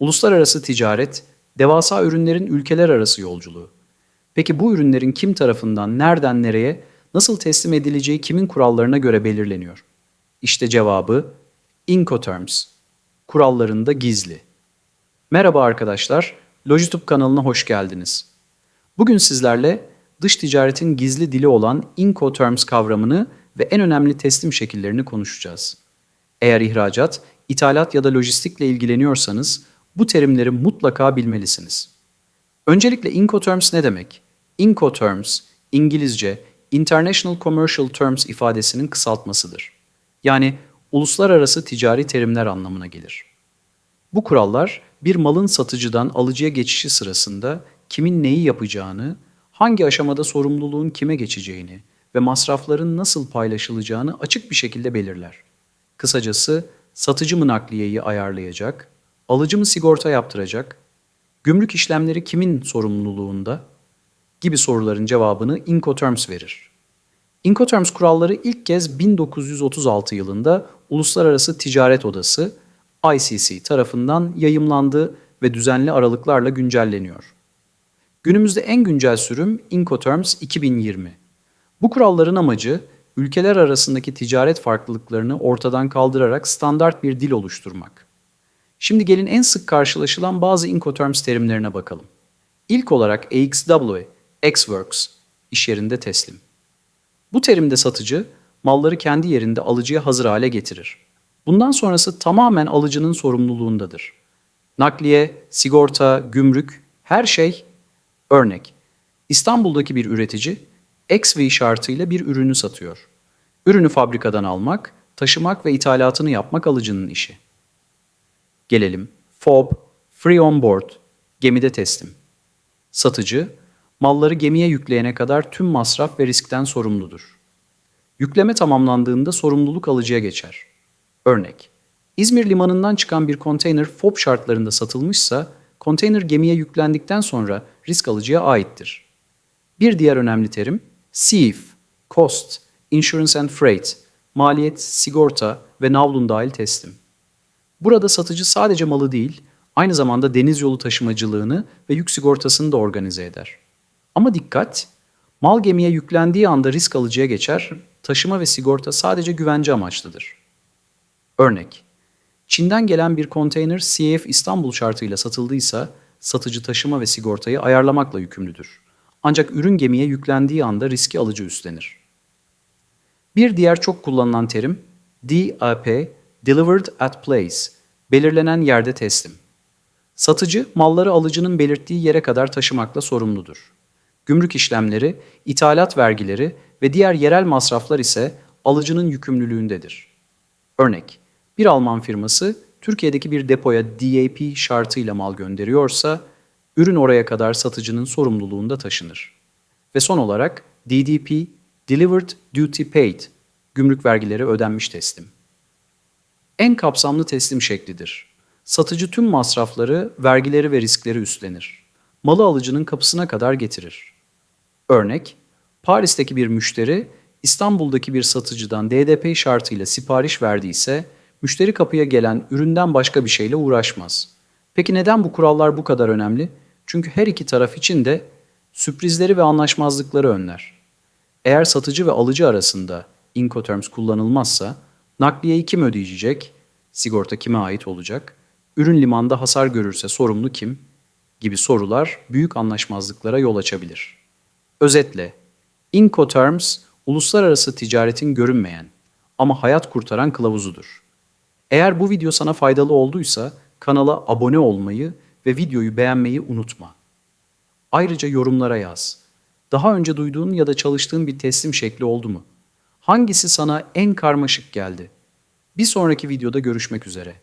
Uluslararası ticaret, devasa ürünlerin ülkeler arası yolculuğu. Peki bu ürünlerin kim tarafından, nereden nereye, nasıl teslim edileceği kimin kurallarına göre belirleniyor? İşte cevabı Incoterms, kurallarında gizli. Merhaba arkadaşlar, Lojitube kanalına hoş geldiniz. Bugün sizlerle dış ticaretin gizli dili olan Incoterms kavramını ve en önemli teslim şekillerini konuşacağız. Eğer ihracat, ithalat ya da lojistikle ilgileniyorsanız bu terimleri mutlaka bilmelisiniz. Öncelikle Incoterms ne demek? Incoterms, İngilizce International Commercial Terms ifadesinin kısaltmasıdır. Yani uluslararası ticari terimler anlamına gelir. Bu kurallar bir malın satıcıdan alıcıya geçişi sırasında kimin neyi yapacağını, hangi aşamada sorumluluğun kime geçeceğini ve masrafların nasıl paylaşılacağını açık bir şekilde belirler. Kısacası satıcı mı nakliyeyi ayarlayacak, alıcı mı sigorta yaptıracak, gümrük işlemleri kimin sorumluluğunda gibi soruların cevabını Incoterms verir. Incoterms kuralları ilk kez 1936 yılında Uluslararası Ticaret Odası ICC tarafından yayımlandı ve düzenli aralıklarla güncelleniyor. Günümüzde en güncel sürüm Incoterms 2020. Bu kuralların amacı ülkeler arasındaki ticaret farklılıklarını ortadan kaldırarak standart bir dil oluşturmak. Şimdi gelin en sık karşılaşılan bazı Incoterms terimlerine bakalım. İlk olarak AXW, Ex-Works, iş yerinde teslim. Bu terimde satıcı, malları kendi yerinde alıcıya hazır hale getirir. Bundan sonrası tamamen alıcının sorumluluğundadır. Nakliye, sigorta, gümrük, her şey. Örnek, İstanbul'daki bir üretici, XV şartıyla bir ürünü satıyor. Ürünü fabrikadan almak, taşımak ve ithalatını yapmak alıcının işi. Gelelim FOB, Free On Board, gemide teslim. Satıcı, malları gemiye yükleyene kadar tüm masraf ve riskten sorumludur. Yükleme tamamlandığında sorumluluk alıcıya geçer. Örnek, İzmir limanından çıkan bir konteyner FOB şartlarında satılmışsa, konteyner gemiye yüklendikten sonra risk alıcıya aittir. Bir diğer önemli terim, CIF, Cost, Insurance and Freight, maliyet, sigorta ve navlun dahil teslim. Burada satıcı sadece malı değil, aynı zamanda deniz yolu taşımacılığını ve yük sigortasını da organize eder. Ama dikkat, mal gemiye yüklendiği anda risk alıcıya geçer, taşıma ve sigorta sadece güvence amaçlıdır. Örnek, Çin'den gelen bir konteyner CF İstanbul şartıyla satıldıysa, satıcı taşıma ve sigortayı ayarlamakla yükümlüdür. Ancak ürün gemiye yüklendiği anda riski alıcı üstlenir. Bir diğer çok kullanılan terim, DAP, Delivered at Place, belirlenen yerde teslim. Satıcı, malları alıcının belirttiği yere kadar taşımakla sorumludur. Gümrük işlemleri, ithalat vergileri ve diğer yerel masraflar ise alıcının yükümlülüğündedir. Örnek, bir Alman firması Türkiye'deki bir depoya DAP şartıyla mal gönderiyorsa, ürün oraya kadar satıcının sorumluluğunda taşınır. Ve son olarak DDP, Delivered Duty Paid, gümrük vergileri ödenmiş teslim. En kapsamlı teslim şeklidir. Satıcı tüm masrafları, vergileri ve riskleri üstlenir. Malı alıcının kapısına kadar getirir. Örnek, Paris'teki bir müşteri, İstanbul'daki bir satıcıdan DDP şartıyla sipariş verdiyse, müşteri kapıya gelen üründen başka bir şeyle uğraşmaz. Peki neden bu kurallar bu kadar önemli? Çünkü her iki taraf için de sürprizleri ve anlaşmazlıkları önler. Eğer satıcı ve alıcı arasında Incoterms kullanılmazsa, nakliyeyi kim ödeyecek, sigorta kime ait olacak, ürün limanda hasar görürse sorumlu kim gibi sorular büyük anlaşmazlıklara yol açabilir. Özetle, Incoterms, uluslararası ticaretin görünmeyen ama hayat kurtaran kılavuzudur. Eğer bu video sana faydalı olduysa kanala abone olmayı ve videoyu beğenmeyi unutma. Ayrıca yorumlara yaz. Daha önce duyduğun ya da çalıştığın bir teslim şekli oldu mu? Hangisi sana en karmaşık geldi? Bir sonraki videoda görüşmek üzere.